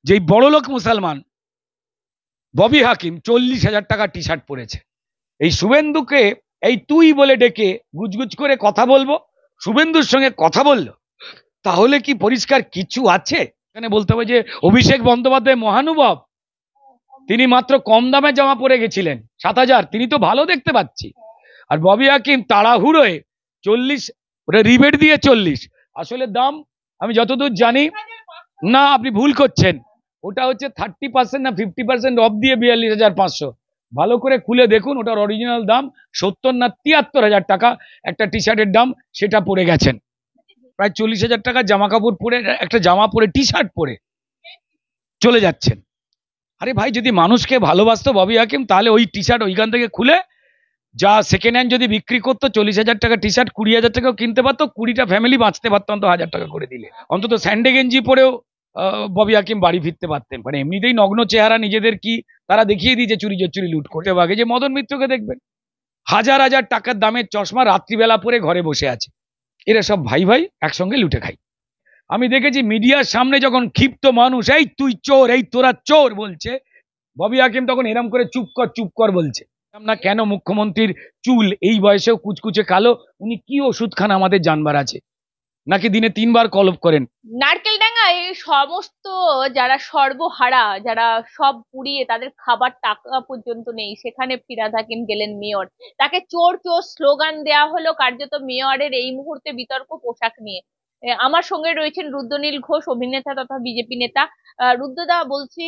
যেই বড়লোক মুসলমান ববি হাকিম 40,000 টাকা টি শার্ট পরেছে। এই শুভেন্দুকে এই তুই বলে ডেকে গুজগুজ করে কথা বলবো, শুভেন্দুর সঙ্গে কথা বললো, তাহলে কি পরিষ্কার কিছু আছে? এখানে বলতে হবে যে অভিষেক বন্দ্যোপাধ্যায় মহানুভব, তিনি মাত্র কম দামে জামা পরে গেছিলেন 7,000, তিনি তো ভালো দেখতে পাচ্ছি। আর ববি হাকিম তাড়াহুড়োয় 40, ওটা রিবেট দিয়ে 40, আসলে দাম আমি যতদূর জানি না, আপনি ভুল করছেন, ওটা হচ্ছে 30% না 50% অফ দিয়ে 42,500। ভালো করে খুলে দেখুন, ওটার অরিজিনাল দাম 70 না 73,000 টাকা একটা টি শার্টের দাম, সেটা পরে গেছেন। প্রায় 40,000 টাকা জামা কাপড় পরে, একটা জামা পরে, টি শার্ট পরে চলে যাচ্ছেন। আরে ভাই, যদি মানুষকে ভালোবাসতো ববি হাকিম, তাহলে ওই টি শার্ট ওইখান থেকে খুলে যা সেকেন্ড হ্যান্ড যদি বিক্রি করতো 40,000 টাকা টি শার্ট 20,000 টাকাও কিনতে পারতো, 20টা ফ্যামিলি বাঁচতে পারতো অন্তত 1,000 টাকা করে দিলে। অন্তত স্যান্ডে গেঞ্জি পরেও ববি হাকিম বাড়ি ফিরতে পারতেন। মানে এমনিতেই নগ্ন চেহারা, নিজেদের কি তারা দেখিয়ে দিয়েছে চুরি চুরি লুট করতে। ভাগে যে মদন মিত্রকে দেখবেন হাজার হাজার টাকার দামের চশমা রাত্রিবেলা পরে ঘরে বসে আছে, এরা সব ভাই ভাই একসঙ্গে লুটে খাই। আমি দেখেছি মিডিয়ার সামনে যখন ক্ষিপ্ত মানুষ এই তুই চোর, এই তোরা চোর বলছে, ববি হাকিম তখন এরম করে চুপ কর বলছে না। কেন মুখ্যমন্ত্রীর চুল এই বয়সেও কুচকুচে কালো? উনি কি ওষুধ খান আমাদের জানবার আছে? নাকি দিনে 3 বার কলপ করেন? নারকেলডাঙ্গা এই সমস্ত যারা সর্বহারা, যারা সব পুড়িয়ে তাদের খাবার টাকা পর্যন্ত নেই, সেখানে ফিরহাদ হাকিম গেলেন মেয়র, তাকে চোর চোর স্লোগান দেয়া হলো কার্যত মেয়রের এই মুহূর্তে বিতর্ক পোশাক নিয়ে। আমার সঙ্গে রয়েছেন রুদ্রনীল ঘোষ, অভিনেতা তথা বিজেপি নেতা। রুদ্রদা, বলছি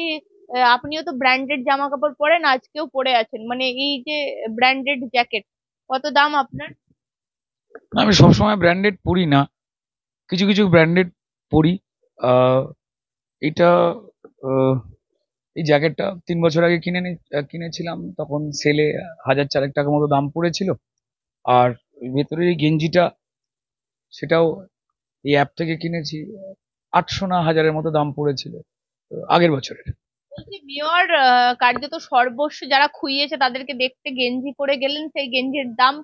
আপনিও তো ব্র্যান্ডেড জামা কাপড় পরেন, আজকেও পরে আছেন, মানে এই যে ব্র্যান্ডেড জ্যাকেট, কত দাম আপনার? আমি সবসময় ব্র্যান্ডেড পরি না, কিছু কিছু ব্র্যান্ডেড পরি। এটা এই জ্যাকেটটা 3 বছর আগে কিনেছিলাম, তখন সেলে 1,004 টাকা মতো দাম পড়েছিল। আর ভেতরের এই গেঞ্জিটা, সেটাও এই অ্যাপ থেকে কিনেছি, 800 না 1,000-এর মতো দাম পড়েছিল আগের বছরের। মেয়র কার্যত সর্বস্ব যারা খুইয়েছে তাদেরকে দেখতে গেঞ্জি পরে গেলেন, সেই গেঞ্জির দাম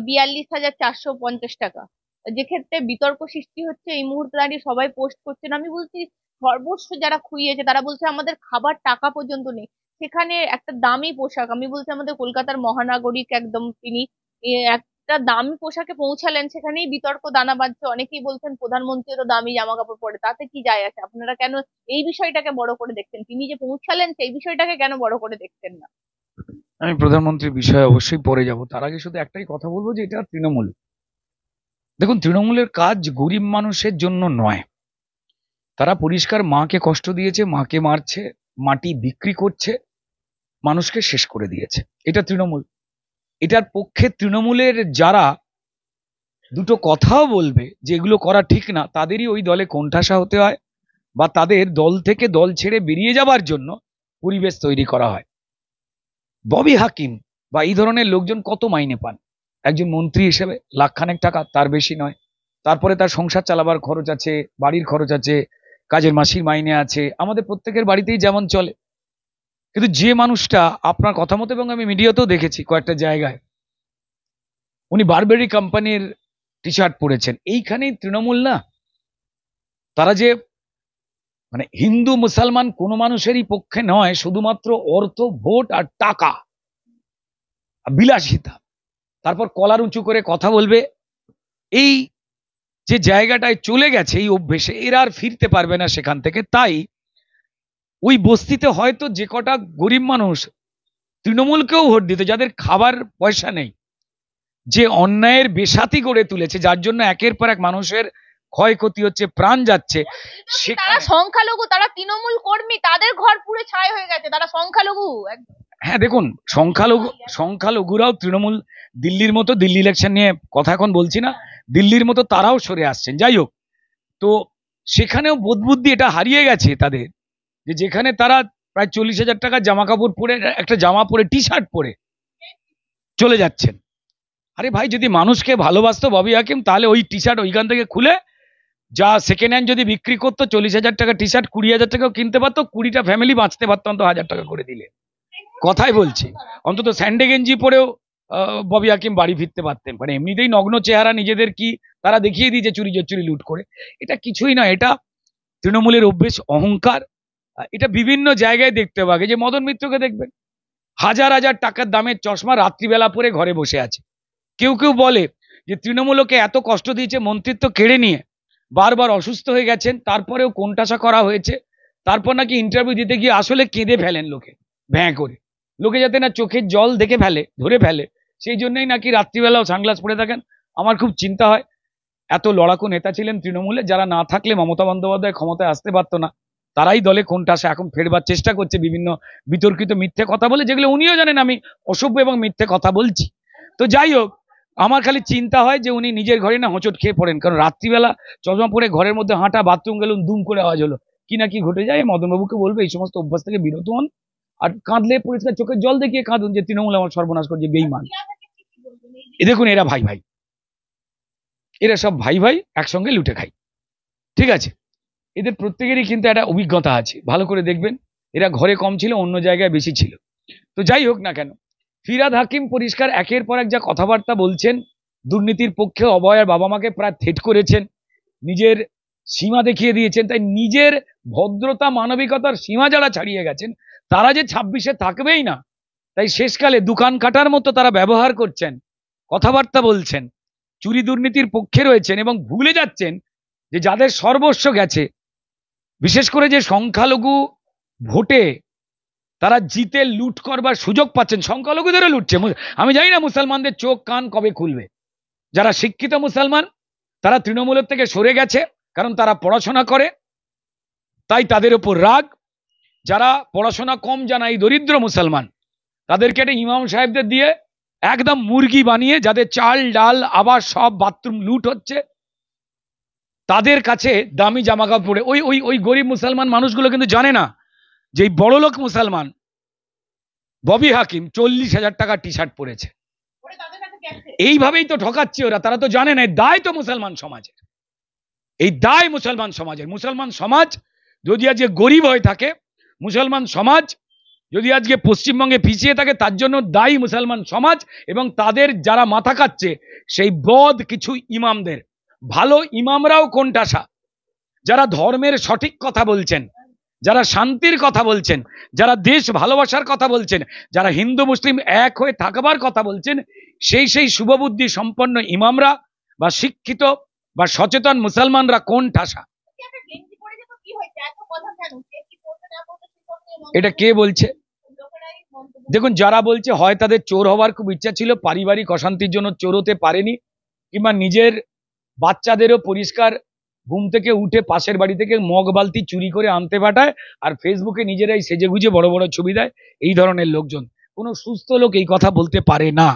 42,450 টাকা, যে ক্ষেত্রে বিতর্ক সৃষ্টি হচ্ছে। এই মুহূর্তে দাঁড়িয়ে সবাই পোস্ট করছেন, আমি বলছি সর্বস্ব যারা খুইয়েছে তারা বলছে আমাদের খাবার টাকা পর্যন্ত নেই, সেখানে একটা দামি পোশাক, আমি বলছি আমাদের কলকাতার মহানাগরিক একদম তিনি একটা দামি পোশাকে পৌঁছালেন, সেখানেই বিতর্ক দানা বাঁধছে। অনেকেই বলছেন প্রধানমন্ত্রী তো দামি জামা কাপড় পরে, তাতে কি যায় আসে? আপনারা কেন এই বিষয়টাকে বড় করে দেখছেন? তিনি যে পৌঁছালেন সেই বিষয়টাকে কেন বড় করে দেখছেন না? আমি প্রধানমন্ত্রীর বিষয়ে অবশ্যই পরে যাব, তার আগে শুধু একটাই কথা বলবো যে এটা তৃণমূল। দেখুন, তৃণমূলের কাজ গরিব মানুষের জন্য নয়। তারা পরিষ্কার মাকে কষ্ট দিয়েছে, মাকে মারছে, মাটি বিক্রি করছে, মানুষকে শেষ করে দিয়েছে। এটা তৃণমূল। এটার পক্ষে তৃণমূলের যারা দুটো কথাও বলবে যে এগুলো করা ঠিক না, তাদেরই ওই দলে কোণঠাসা হতে হয়, বা তাদের দল থেকে দল ছেড়ে বেরিয়ে যাবার জন্য পরিবেশ তৈরি করা হয়। ববি হাকিম বা এই ধরনের লোকজন কত মাইনে পান? একজন মন্ত্রী হিসেবে 1,00,000 টাকা, তার বেশি নয়। তারপরে তার সংসার চালাবার খরচ আছে, বাড়ির খরচ আছে, কাজের মাসির মাইনে আছে, আমাদের প্রত্যেকের বাড়িতেই যেমন চলে। কিন্তু যে মানুষটা আপনার কথা মতো, এবং আমি মিডিয়াতেও দেখেছি কয়েকটা জায়গায়, উনি বারবেরি কোম্পানির টি শার্ট পরেছেন, এইখানেই তৃণমূল না? তারা যে মানে হিন্দু মুসলমান কোনো মানুষেরই পক্ষে নয়, শুধুমাত্র অর্থ, ভোট আর টাকা, বিলাসিতা, তারপর কলার উঁচু করে কথা বলবে, এই যে জায়গাটায় চলে গেছে এই অভ্যেসে, এরা আর ফিরতে পারবে না সেখান থেকে। তাই ওই বস্তিতে হয়তো যে কটা গরিব মানুষ তৃণমূলকেও ভোট দিত, যাদের খাবার পয়সা নেই, যে অন্যায়ের বেসাতি গড়ে তুলেছে, যার জন্য একের পর এক মানুষের ক্ষয়ক্ষতি হচ্ছে, প্রাণ যাচ্ছে, তারা সংখ্যালঘু, তারা তৃণমূল কর্মী, তাদের ঘর পুরো ছাই হয়ে গেছে, তারা সংখ্যালঘু। হ্যাঁ, দেখুন, সংখ্যালঘুরাও তৃণমূল, দিল্লির মতো, দিল্লি ইলেকশন নিয়ে কথা এখন বলছি না, দিল্লির মতো তারাও সরে আসছেন। যাই হোক, তো সেখানেও বোধবুদ্ধি এটা হারিয়ে গেছে তাদের, যে যেখানে তারা প্রায় 40,000 টাকা জামা কাপড় পরে, একটা জামা পরে, টি শার্ট পরে চলে যাচ্ছেন। আরে ভাই, যদি মানুষকে ভালোবাসতো ববি হাকিম, তাহলে ওই টি শার্ট ওইখান থেকে খুলে যা সেকেন্ড হ্যান্ড যদি বিক্রি করতো 40,000 টাকা টি শার্ট 20,000 টাকাও কিনতে পারতো, 20টা ফ্যামিলি বাঁচতে পারতো অন্তত 1,000 টাকা করে দিলে। কথাই বলছি, অন্তত স্যান্ডে গেঞ্জি পরেও ববি হাকিম বাড়ি ফিরতে পারতেন। মানে এমনিতেই নগ্ন চেহারা, নিজেদের কি তারা দেখিয়ে দিয়েছে চুরি চুরি লুট করে। এটা কিছুই নয়, এটা তৃণমূলের অভ্যেস, অহংকার, এটা বিভিন্ন জায়গায় দেখতে পাবে, যে মদন মিত্রকে দেখবেন হাজার হাজার টাকার দামের চশমা রাত্রিবেলা পরে ঘরে বসে আছে। কেউ কেউ বলে যে তৃণমূলকে এত কষ্ট দিয়েছে, মন্ত্রিত্ব কেড়ে নিয়ে বারবার অসুস্থ হয়ে গেছেন, তারপরেও কোণঠাসা করা হয়েছে। তারপর নাকি ইন্টারভিউ দিতে গিয়ে আসলে কেঁদে ফেলেন লোকে, ভ্যাঁ করে, লোকে যাতে না চোখের জল দেখে ফেলে, ধরে ফেলে, সেই জন্যই নাকি রাত্রিবেলাও সানগ্লাস পরে থাকেন। আমার খুব চিন্তা হয়, এত লড়াকু নেতা ছিলেন তৃণমূলে, যারা না থাকলে মমতা বন্দ্যোপাধ্যায় ক্ষমতায় আসতে পারতো না, তারাই দলে কোণঠাসা এখন ফেরবার চেষ্টা করছে বিভিন্ন বিতর্কিত মিথ্যে কথা বলে, যেগুলো উনিও জানেন আমি অসভ্য এবং মিথ্যে কথা বলছি। তো যাই হোক, আমার খালি চিন্তা হয় যে উনি নিজের ঘরে না হোঁচট খেয়ে পড়েন, কারণ রাত্রিবেলা চশমা পরে ঘরের মধ্যে হাঁটা, বাথরুম গেলুন, দুম করে আওয়াজ হলো, কি না কি ঘটে যায়। মদনবাবুকে বলবে এই সমস্ত অভ্যাস থেকে বিরত হন, আর কাঁদলে পরিষ্কার চোখের জল দেখিয়ে কাঁদুন যে তৃণমূল আমার সর্বনাশ করছে, বেইমান। এ দেখুন, এরা ভাই ভাই, এরা সব ভাই ভাই একসঙ্গে লুটে খাই, ঠিক আছে। এদের প্রত্যেকেরই কিন্তু একটা অভিজ্ঞতা আছে, ভালো করে দেখবেন। এরা ঘরে কম ছিল, অন্য জায়গায় বেশি ছিল। তো যাই হোক না কেন, ফিরহাদ হাকিম পরিষ্কার একের পর এক যা কথাবার্তা বলছেন, দুর্নীতির পক্ষে অভয়ার বাবা মাকে প্রায় থেট করেছেন, নিজের সীমা দেখিয়ে দিয়েছেন। তাই নিজের ভদ্রতা মানবিকতার সীমা যারা ছাড়িয়ে গেছেন, তারা যে 26-এ থাকবেই না, তাই শেষকালে দোকান কাটার মতো তারা ব্যবহার করছেন, কথাবার্তা বলছেন, চুরি দুর্নীতির পক্ষে রয়েছেন, এবং ভুলে যাচ্ছেন যে যাদের সর্বস্ব গেছে, বিশেষ করে যে সংখ্যালঘু ভোটে তারা জিতে লুট করবার সুযোগ পাচ্ছেন, সংখ্যালঘুদেরও লুটছে। আমি জানি না মুসলমানদের চোখ কান কবে খুলবে। যারা শিক্ষিত মুসলমান তারা তৃণমূলের থেকে সরে গেছে, কারণ তারা পড়াশোনা করে, তাই তাদের উপর রাগ। যারা পড়াশোনা কম জানা এই দরিদ্র মুসলমান, তাদেরকে একটা ইমাম সাহেবদের দিয়ে একদম মুরগি বানিয়ে, যাদের চাল ডাল আবার সব বাথরুম লুট হচ্ছে, তাদের কাছে দামি জামা কাপড় পরে ওই ওই ওই গরিব মুসলমান মানুষগুলো কিন্তু জানে না যে এই বড়লোক মুসলমান ববি হাকিম 40,000 টাকা টি শার্ট পরেছে। এইভাবেই তো ঠকাচ্ছে ওরা, তারা তো জানে না। দায় তো মুসলমান সমাজের, এই দায় মুসলমান সমাজের। মুসলমান সমাজ যদি আজকে গরিব হয়ে থাকে, মুসলমান সমাজ যদি আজকে পশ্চিমবঙ্গে পিছিয়ে থাকে, তার জন্য দায়ী মুসলমান সমাজ এবং তাদের যারা মাথা কাটছে সেই বদ কিছু ইমামদের। ভালো ইমামরাও কোণঠাসা, যারা ধর্মের সঠিক কথা বলছেন, যারা শান্তির কথা বলছেন, যারা দেশ ভালোবাসার কথা বলছেন, যারা হিন্দু মুসলিম এক হয়ে থাকবার কথা বলছেন, সেই শুভবুদ্ধি সম্পন্ন ইমামরা বা শিক্ষিত বা সচেতন মুসলমানরা কোণঠাসা। এটা কে বলছে? দেখুন, যারা বলছে হয় তাদের চোর হওয়ার খুব ইচ্ছা ছিল, পারিবারিক অশান্তির জন্য চোর হতে পারেনি, কিংবা নিজের বাচ্চাদেরও পরিষ্কার ঘুম থেকে উঠে পাশের বাড়ি থেকে মগ বালতি চুরি করে আনতে পাঠায়, আর ফেসবুকে নিজেরাই সেজে গুজে বড় বড় ছবি দেয়। এই ধরনের লোকজন, কোনো সুস্থ লোক এই কথা বলতে পারে না।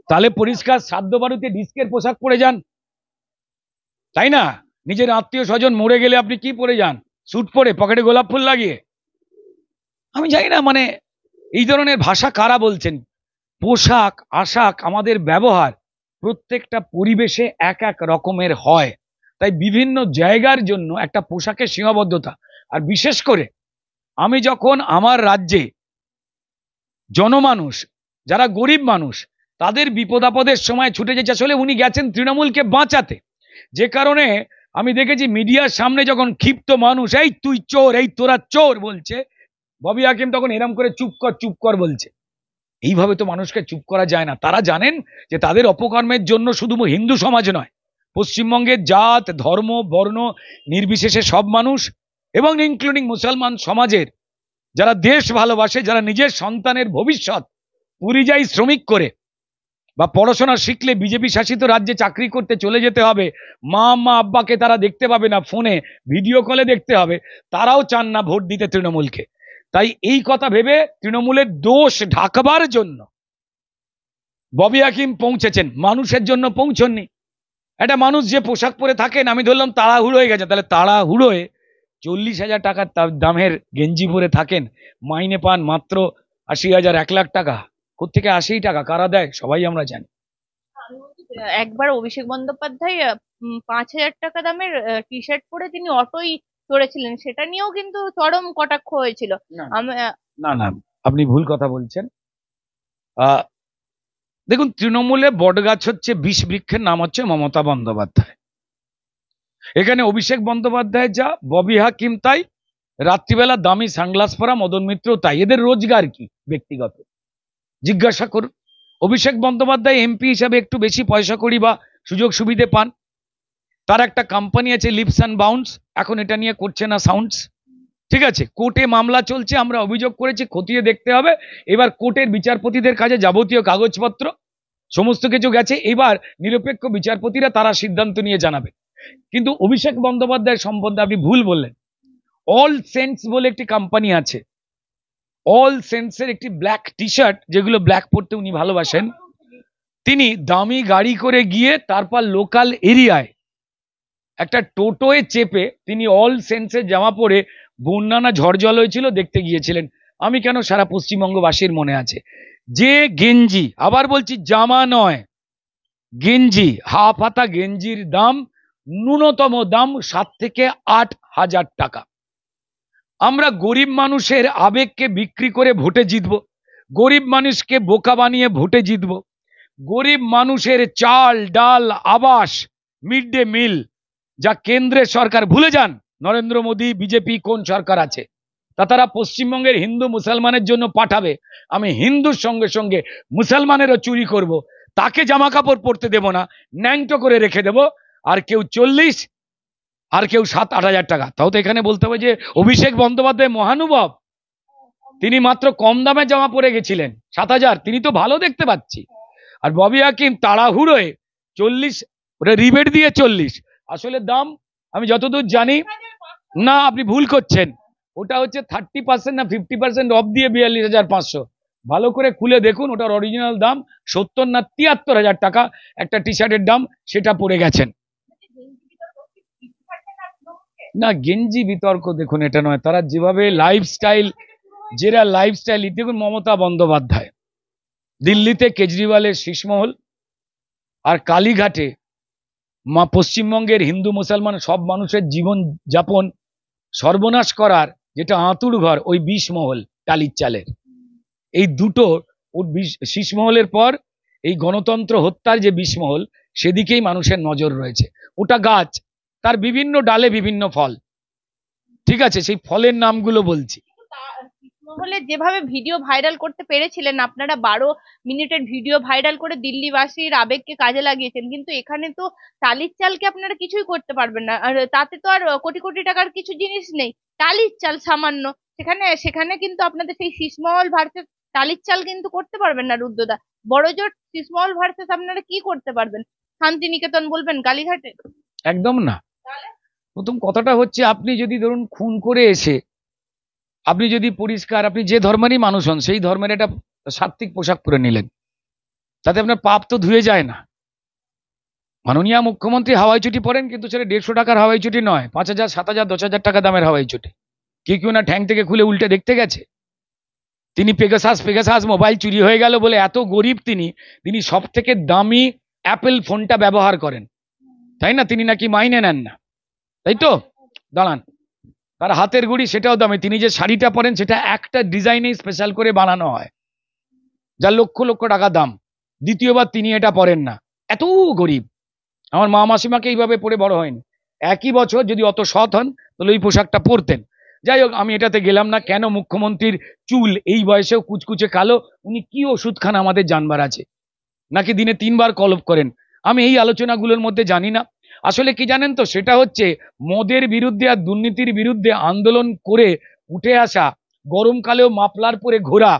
তাহলে পরিষ্কার শ্রাদ্ধ বাড়িতে ডিস্কের পোশাক পরে যান, তাই না? নিজের আত্মীয় স্বজন মরে গেলে আপনি কি পরে যান? স্যুট পরে, পকেটে গোলাপ ফুল লাগিয়ে। আমি জানি না মানে এই ধরনের ভাষা কারা বলছেন। পোশাক আশাক, আমাদের ব্যবহার প্রত্যেকটা পরিবেশে এক এক রকমের হয়, তাই বিভিন্ন জায়গার জন্য একটা পোশাকের সীমাবদ্ধতা। আর বিশেষ করে আমি যখন আমার রাজ্যে জনমানুষ, যারা গরিব মানুষ, তাদের বিপদ আপদের সময় ছুটে যেতে, আসলে উনি গেছেন তৃণমূলকে বাঁচাতে, যে কারণে আমি দেখেছি মিডিয়ার সামনে যখন ক্ষিপ্ত মানুষ এই তুই চোর, এই তোরা চোর বলছে, ববি হাকিম তখন এরম করে চুপ কর বলছে। এইভাবে তো মানুষকে চুপ করা যায় না। তারা জানেন যে তাদের অপকর্মের জন্য শুধু হিন্দু সমাজ নয়, পশ্চিমবঙ্গের জাত ধর্ম বর্ণ নির্বিশেষে সব মানুষ এবং ইনক্লুডিং মুসলমান সমাজের যারা দেশ ভালোবাসে, যারা নিজের সন্তানের ভবিষ্যৎ পরিযায়ী শ্রমিক করে বা পড়াশোনা শিখলে বিজেপি শাসিত রাজ্যে চাকরি করতে চলে যেতে হবে, মা আব্বাকে তারা দেখতে পাবে না, ফোনে ভিডিও কলে দেখতে হবে, তারাও চান না ভোট দিতে তৃণমূলকে। তাই এই কথা ভেবে তৃণমূলের দোষ ঢাকবার জন্য ববি হাকিম পৌঁছেছেন, মানুষের জন্য পৌঁছননি। একটা মানুষ যে পোশাক পরে থাকেন, আমি ধরলাম তাড়াহুড়ো হয়ে গেছে, তাহলে তাড়াহুড়োয় 40,000 টাকার দামের গেঞ্জি পরে থাকেন, মাইনে পান মাত্র 80,000, 1 লাখ টাকা। কোত্থেকে 80 টাকা কারা দেয় সবাই আমরা জানি। একবার অভিষেক বন্দ্যোপাধ্যায় 5,000 টাকা দামের টি শার্ট পরে তিনি অটোই চড়েছিলেন, সেটা নিয়েও কিন্তু চরম কটাক্ষ হয়েছিল। না না, আপনি ভুল কথা বলছেন। দেখুন, তৃণমূলে বটগাছ হচ্ছে, বিষ বৃক্ষের নাম হচ্ছে মমতা বন্দ্যোপাধ্যায়। এখানে অভিষেক বন্দ্যোপাধ্যায় যা, ববি হাকিম তাই, রাত্রিবেলা দামি সানগ্লাস পরা মদন মিত্র তাই। এদের রোজগার কি ব্যক্তিগত জিজ্ঞাসা করুন। অভিষেক বন্দ্যোপাধ্যায় এমপি হিসাবে একটু বেশি পয়সা করি বা সুযোগ সুবিধে পান, তার একটা কোম্পানি আছে লিপস অ্যান্ড বাউন্স, এখন এটা নিয়ে করছে না সাউন্ডস, ঠিক আছে। কোর্টে মামলা চলছে, আমরা অভিযোগ করেছি, খতিয়ে দেখতে হবে। এবার কোর্টের বিচারপতিদের কাছে যাবতীয় কাগজপত্র সমস্ত কিছু গেছে, এবার নিরপেক্ষ বিচারপতিরা তারা সিদ্ধান্ত নিয়ে জানাবে। কিন্তু অভিষেক বন্দ্যোপাধ্যায় সম্বন্ধে আপনি ভুল বললেন। অল সেন্টস বলে একটি কোম্পানি আছে, অল সেন্টসের একটি ব্ল্যাক টি শার্ট, যেগুলো ব্ল্যাক পরতে উনি ভালোবাসেন, তিনি দামি গাড়ি করে গিয়ে তারপর লোকাল এরিয়ায় একটা টোটোয় চেপে তিনি অল সেন্সের জামা পরে বন্যা না ঝড় জল হয়েছিল দেখতে গিয়েছিলেন। আমি কেন, সারা পশ্চিমবঙ্গবাসীর মনে আছে। যে গেঞ্জি, আবার বলছি জামা নয়, গেঞ্জি, হাফ হাতা গেঞ্জির দাম ন্যূনতম দাম 7 থেকে 8 হাজার টাকা। আমরা গরিব মানুষের আবেগকে বিক্রি করে ভোটে জিতব, গরিব মানুষকে বোকা বানিয়ে ভোটে জিতব। গরিব মানুষের চাল ডাল আবাস মিড ডে মিল যা কেন্দ্রের সরকার, ভুলে যান নরেন্দ্র মোদী বিজেপি কোন সরকার আছে, তা তারা পশ্চিমবঙ্গের হিন্দু মুসলমানের জন্য পাঠাবে। আমি হিন্দুর সঙ্গে সঙ্গে মুসলমানেরও চুরি করব, তাকে জামা কাপড় পরতে দেব না, ন্যাংটো করে রেখে দেব। আর কেউ 40 আর কেউ 7-8 হাজার টাকা। তাও তো এখানে বলতে হবে যে অভিষেক বন্দ্যোপাধ্যায় মহানুভব, তিনি মাত্র কম দামে জামা পরে গেছিলেন 7 হাজার, তিনি তো ভালো দেখতে পাচ্ছি। আর ববি হাকিম তাড়াহুড়োয় 40, ওটা রিবেট দিয়ে 40, আসলে দাম আমি যতদূর জানি না, আপনি ভুল করছেন, ওটা হচ্ছে 30% না 50% অফ দিয়ে 42,500। ভালো করে খুলে দেখুন, ওটার অরিজিনাল দাম 70 না 73 হাজার টাকা একটা টি শার্টের দাম, সেটা পরে গেছেন। না, গেঞ্জি বিতর্ক দেখুন এটা নয়, তারা যেভাবে লাইফস্টাইল, যেরা লাইফস্টাইল, দেখুন মমতা বন্দ্যোপাধ্যায় দিল্লিতে কেজরিওয়ালের শীষমহল, আর কালীঘাটে পশ্চিমবঙ্গের হিন্দু মুসলমান সব মানুষের জীবন যাপন সর্বনাশ করার যেটা আঁতুড় ঘর, ওই 20 মহল টালির চালের। এই দুটো ওর শীষমহলের পর এই গণতন্ত্র হত্যার যে 20 মহল, সেদিকেই মানুষের নজর রয়েছে। ওটা গাছ, তার বিভিন্ন ডালে বিভিন্ন ফল, ঠিক আছে, সেই ফলের নামগুলো বলছি। মহলে যেভাবে ভিডিও ভাইরাল করতে পেরেছিলেন আপনারা, 12 মিনিটের ভিডিও ভাইরাল করে দিল্লিবাসীর আবেগকে কাজে লাগিয়েছেন, কিন্তু এখানে তো টালির চালকে আপনারা কিছুই করতে পারবেন না। আর তাতে তো আর কোটি কোটি টাকার কিছু জিনিস নেই, টালির চাল সামান্য, সেখানে সেখানে কিন্তু আপনাদের সেই শীষমহল ভার্সেস টালির চাল কিন্তু করতে পারবেন না রুদ্রদা। বড়জোর শীষমহল ভার্সেস আপনারা কি করতে পারবেন? শান্তিনিকেতন বলবেন কালীঘাটে? একদম না। প্রথম কথাটা হচ্ছে, আপনি যদি ধরুন খুন করে এসে আপনি যদি পরিষ্কার, আপনি যে ধর্মেরই মানুষ হন সেই ধর্মের একটা সাত্ত্বিক পোশাক পরে নিলেন, তাতে আপনার পাপ তো ধুয়ে যায় না। মাননীয় মুখ্যমন্ত্রী হাওয়াই চটি পরেন, কিন্তু সেটা 150 টাকার হাওয়াই চটি নয়, 5,000, 7,000, 10,000 টাকা দামের হাওয়াই চটি। কেউ না ঠ্যাং থেকে খুলে উল্টে দেখতে গেছে? তিনি পেগাসাস মোবাইল চুরি হয়ে গেল বলে, এত গরিব তিনি সব থেকে দামি অ্যাপেল ফোনটা ব্যবহার করেন, তাই না? তিনি নাকি মাইনে নেন না, তাই তো? দাঁড়ান, তার হাতের ঘড়ি সেটাও দামি। তিনি যে শাড়িটা পরেন সেটা একটা ডিজাইনে স্পেশাল করে বানানো হয়, যার লক্ষ লক্ষ টাকা দাম। দ্বিতীয়বার তিনি এটা পরেন না, এত গরিব। আমার মা মাসিমাকে এইভাবে পরে বড় হয়নি। একই বছর যদি অত সৎ হন তাহলে ওই পোশাকটা পরতেন। যাই হোক, আমি এটাতে গেলাম না। কেন মুখ্যমন্ত্রীর চুল এই বয়সেও কুচকুচে কালো? উনি কি ওষুধ খান আমাদের জানবার আছে? নাকি দিনে 3 বার কলপ করেন? আমি এই আলোচনাগুলোর মধ্যে জানি না। আসলে কি জানেন তো, সেটা হচ্ছে মদের বিরুদ্ধে আর দুর্নীতির বিরুদ্ধে আন্দোলন করে উঠে আসা, গরমকালেও মাফলার পরে ঘোরা,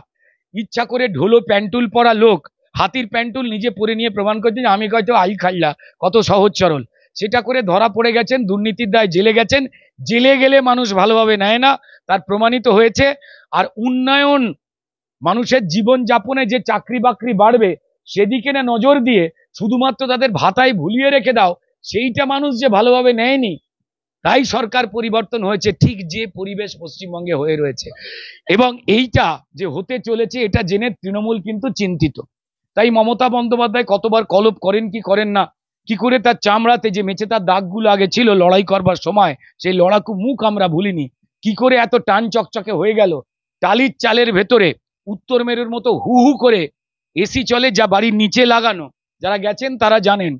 ইচ্ছা করে ঢোলো প্যান্টুল পরা লোক হাতির প্যান্টুল নিজে পরে নিয়ে প্রমাণ করছেন যে আমি হয়তো আই খাইলা, কত সহজ সরল। সেটা করে ধরা পড়ে গেছেন, দুর্নীতির দায় জেলে গেছেন। জেলে গেলে মানুষ ভালোভাবে নেয় না, তার প্রমাণিত হয়েছে। আর উন্নয়ন, মানুষের জীবন যাপনে যে চাকরি বাকরি বাড়বে সেদিকে না নজর দিয়ে শুধুমাত্র তাদের ভাতায় ভুলিয়ে রেখে দাও, সেইটা মানুষ যে ভালোভাবে নেয়নি। তাই সরকার পরিবর্তন হয়েছে, ঠিক যে পরিবেশ পশ্চিমবঙ্গে হয়ে রয়েছে। এবং এইটা যে হতে চলেছে এটা জেনে তৃণমূল কিন্তু চিন্তিত। তাই মমতা বন্দ্যোপাধ্যায় কতবার কলপ করেন কি করেন না, কি করে তার চামড়াতে যে মেচে তার দাগগুলো আগে ছিল লড়াই করবার সময়, সেই লড়াকু মুখ আমরা ভুলিনি। কি করে এত টান চকচকে হয়ে গেল টালির চালের ভেতরে, উত্তর মেরুর মতো হু হু করে এসি চলে, যা বাড়ির নিচে লাগানো, যারা গেছেন তারা জানেন।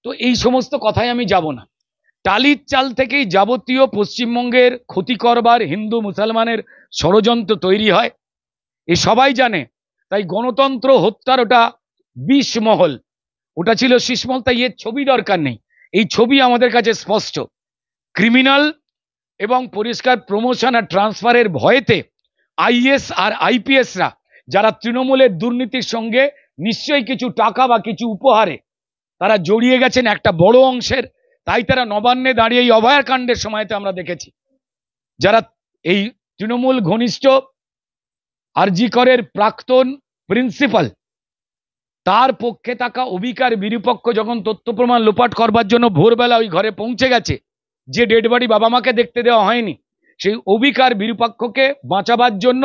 তো এই সমস্ত কথায় আমি যাব না। টালির চাল থেকেই যাবতীয় পশ্চিমবঙ্গের ক্ষতি করবার হিন্দু মুসলমানের ষড়যন্ত্র তৈরি হয়, এ সবাই জানে। তাই গণতন্ত্র হত্যার ওটা বিষমহল, ওটা ছিল শীষমহল। তাই এর ছবি দরকার নেই, এই ছবি আমাদের কাছে স্পষ্ট। ক্রিমিনাল এবং পরিষ্কার প্রমোশন আর ট্রান্সফারের ভয়েতে আইএস আর আইপিএসরা যারা তৃণমূলের দুর্নীতির সঙ্গে নিশ্চয়ই কিছু টাকা বা কিছু উপহারে তারা জড়িয়ে গেছেন একটা বড় অংশের, তাই তারা নবান্নে দাঁড়িয়ে এই অভয়ার কাণ্ডের সময়তে আমরা দেখেছি যারা এই তৃণমূল ঘনিষ্ঠ আরজি করের প্রাক্তন প্রিন্সিপাল, তার পক্ষে থাকা অবিকার বিরূপক্ষ যখন তথ্য প্রমাণ লোপাট করবার জন্য ভোরবেলা ওই ঘরে পৌঁছে গেছে, যে ডেড বডি বাবা মাকে দেখতে দেওয়া হয়নি, সেই অবিকার বিরূপক্ষকে বাঁচাবার জন্য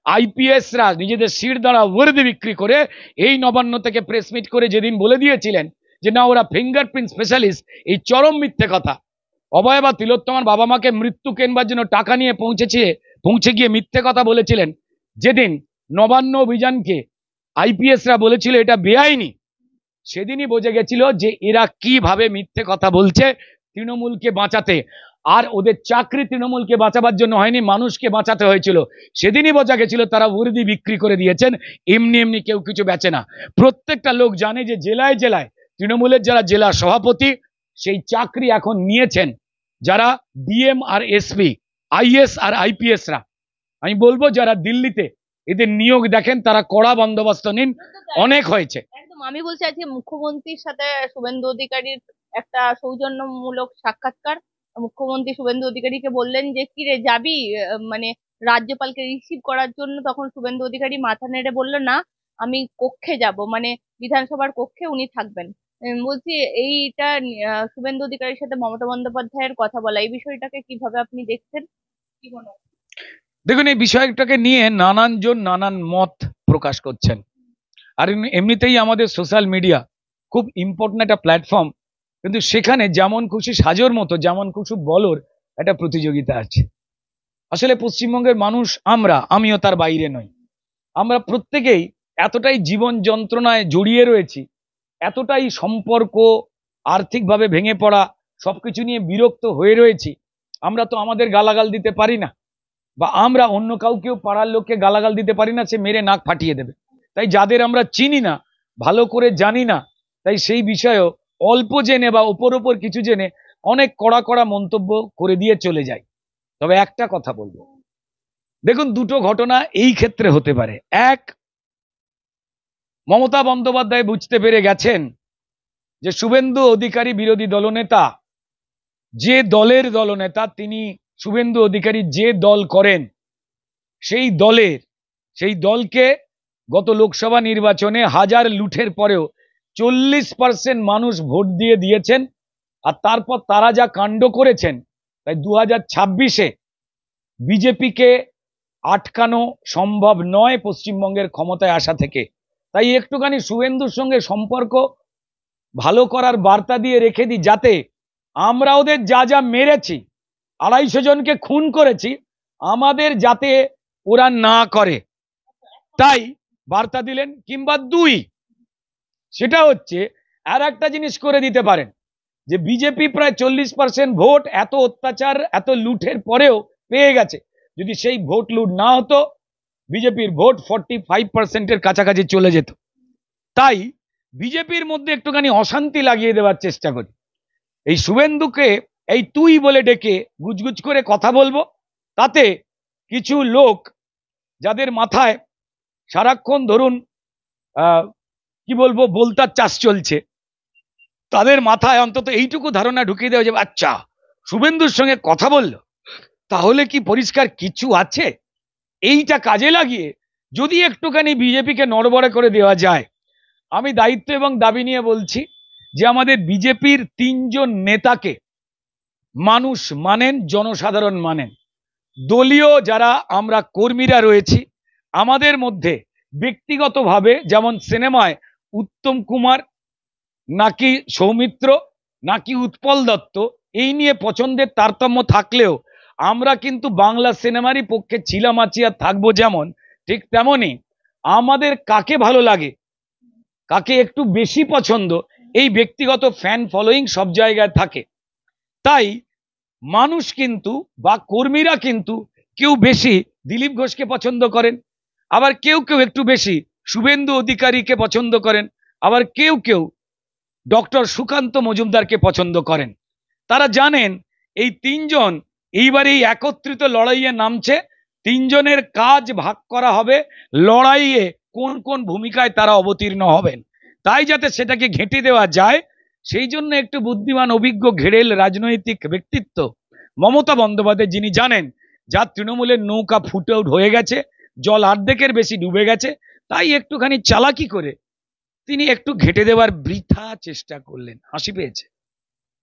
আইপিএসরা নিজেদের সিট দ্বারা ওয়ার্দি বিক্রি করে এই নবান্ন থেকে প্রেস মিট করে যেদিন বলে দিয়েছিলেন যে না ওরা ফিঙ্গারপ্রিন্ট স্পেশালিস্ট, এই চরম মিথ্যে কথা। অভয় বা তিলোত্তমার বাবা মাকে মৃত্যু কেনবার জন্য টাকা নিয়ে পৌঁছে গিয়ে মিথ্যে কথা বলেছিলেন, যেদিন নবান্ন অভিযানকে আইপিএসরা বলেছিল এটা বেআইনি, সেদিনই বোঝা গেছিল যে এরা কিভাবে মিথ্যে কথা বলছে তৃণমূলকে বাঁচাতে। আর ওদের চাকরি তৃণমূলকে বাঁচাবার জন্য হয়নি, মানুষকে বাঁচাতে হয়েছিল। সেদিনই বোঝা গেছিল তারা উর্দি বিক্রি করে দিয়েছেন, এমনি এমনি কেউ কিছু বেচে না। প্রত্যেকটা লোক জানে যে জেলায় জেলায় তৃণমূলের যারা জেলা সভাপতি সেই চাকরি এখন নিয়েছেন যারা ডিএম আর এসপি, আইএস আর আইপিএসরা। আমি বলবো যারা দিল্লিতে এদের নিয়োগ দেখেন তারা কড়া বন্দোবস্ত নিন, অনেক হয়েছে। একদম, আমি বলছি আজকে মুখ্যমন্ত্রীর সাথে শুভেন্দু অধিকারীর একটা সৌজন্যমূলক সাক্ষাৎকার। মুখ্যমন্ত্রী শুভেন্দু অধিকারীকে বললেন যে কি রে যাবি, মানে রাজ্যপালকে রিসিভ করার জন্য। তখন শুভেন্দু অধিকারী মাথা নেড়ে বলল না, আমি কক্ষে যাব, মানে বিধানসভার কক্ষে উনি থাকবেন। বলছি এইটা শুভেন্দু অধিকারীর সাথে মমতা বন্দ্যোপাধ্যায়ের কথা বলা, এই বিষয়টাকে কিভাবে আপনি দেখছেন, কি মনে হয়? দেখুন, এই বিষয়টাকে নিয়ে নানান জন নানান মত প্রকাশ করছেন। আর এমনিতেই আমাদের সোশ্যাল মিডিয়া খুব ইম্পর্টেন্ট একটা প্ল্যাটফর্ম, কিন্তু সেখানে যেমন খুশি সাজোর মতো যেমন খুশি বলর একটা প্রতিযোগিতা আছে। আসলে পশ্চিমবঙ্গের মানুষ, আমিও তার বাইরে নই, আমরা প্রত্যেকেই এতটাই জীবন যন্ত্রণায় জড়িয়ে রয়েছি, এতটাই সম্পর্ক আর্থিকভাবে ভেঙে পড়া, সবকিছু নিয়ে বিরক্ত হয়ে রয়েছি। আমরা তো আমাদের গালাগাল দিতে পারি না, বা আমরা অন্য কাউকেও পাড়ার লোককে গালাগাল দিতে পারি না, সে মেরে নাক ফাটিয়ে দেবে। তাই যাদের আমরা চিনি না, ভালো করে জানি না, তাই সেই বিষয়েও অল্প জেনে বা ওপর কিছু জেনে অনেক কড়া কড়া মন্তব্য করে দিয়ে চলে যায়। তবে একটা কথা বলবো, দেখুন দুটো ঘটনা এই ক্ষেত্রে হতে পারে। এক, মমতা বন্দ্যোপাধ্যায় বুঝতে পেরে গেছেন যে শুভেন্দু অধিকারী বিরোধী দলনেতা, যে দলের দলনেতা তিনি, শুভেন্দু অধিকারী যে দল করেন সেই দলকে গত লোকসভা নির্বাচনে হাজার লুঠের পরেও 40% মানুষ ভোট দিয়েছেন। আর তারপর তারা যা কাণ্ড করেছেন, তাই 2026-এ বিজেপিকে আটকানো সম্ভব নয় পশ্চিমবঙ্গের ক্ষমতায় আসা থেকে। তাই একটুখানি শুভেন্দুর সঙ্গে সম্পর্ক ভালো করার বার্তা দিয়ে রেখে দিই, যাতে আমরা ওদের যা যা মেরেছি, 250 জনকে খুন করেছি, আমাদের যাতে ওরা না করে, তাই বার্তা দিলেন। কিংবা দুই, সেটা হচ্ছে আর একটা জিনিস করে দিতে পারেন যে বিজেপি প্রায় 40% ভোট এত অত্যাচার এত লুঠের পরেও পেয়ে গেছে। যদি সেই ভোট লুট না হতো, বিজেপির ভোট 45%-এর কাছাকাছি চলে যেত। তাই বিজেপির মধ্যে একটুখানি অশান্তি লাগিয়ে দেওয়ার চেষ্টা করি। এই শুভেন্দুকে এই তুই বলে ডেকে গুজগুজ করে কথা বলবো, তাতে কিছু লোক যাদের মাথায় সারাক্ষণ ধরুন কি বলবো বলতার চাষ চলছে, তাদের মাথায় অন্তত এইটুকু ধারণা ঢুকিয়ে দেওয়া যাবে, আচ্ছা শুভেন্দুর সঙ্গে কথা বললো, তাহলে কি পরিষ্কার কিছু আছে। এইটা কাজে লাগিয়ে যদি একটুখানি বিজেপিকে নড়বড়ে করে দেওয়া যায়, আমি দায়িত্ব এবং দাবি নিয়ে বলছি যে আমাদের বিজেপির 3 জন নেতাকে মানুষ মানেন, জনসাধারণ মানেন। দলীয় যারা আমরা কর্মীরা রয়েছি, আমাদের মধ্যে ব্যক্তিগতভাবে যেমন সিনেমায় উত্তম কুমার নাকি সৌমিত্র নাকি উৎপল দত্ত, এই নিয়ে পছন্দের তারতম্য থাকলেও আমরা কিন্তু বাংলা সিনেমারই পক্ষে ছিলাম, আছি আর থাকবো। যেমন ঠিক তেমনই আমাদের কাকে ভালো লাগে, কাকে একটু বেশি পছন্দ, এই ব্যক্তিগত ফ্যান ফলোয়িং সব জায়গায় থাকে। তাই মানুষ কিন্তু বা কর্মীরা কিন্তু কেউ বেশি দিলীপ ঘোষকে পছন্দ করেন, আবার কেউ কেউ একটু বেশি শুভেন্দু অধিকারীকে পছন্দ করেন, আবার কেউ কেউ ডক্টর সুকান্ত মজুমদারকে পছন্দ করেন। তারা জানেন এই তিনজন এইবার এই একত্রিত লড়াইয়ে নামছে, তিনজনের কাজ ভাগ করা হবে, লড়াইয়ে কোন কোন ভূমিকায় তারা অবতীর্ণ হবেন। তাই যাতে সেটাকে ঘেঁটে দেওয়া যায়, সেই জন্য একটু বুদ্ধিমান অভিজ্ঞ ঘেরেল রাজনৈতিক ব্যক্তিত্ব মমতা বন্দ্যোপাধ্যায়, যিনি জানেন যার তৃণমূলের নৌকা ফুট আউট হয়ে গেছে, জল অর্ধেকের বেশি ডুবে গেছে, তাই একটুখানি চালাকি করে তিনি একটু ঘেঁটে দেওয়ার বৃথা চেষ্টা করলেন। হাসি পেয়েছে।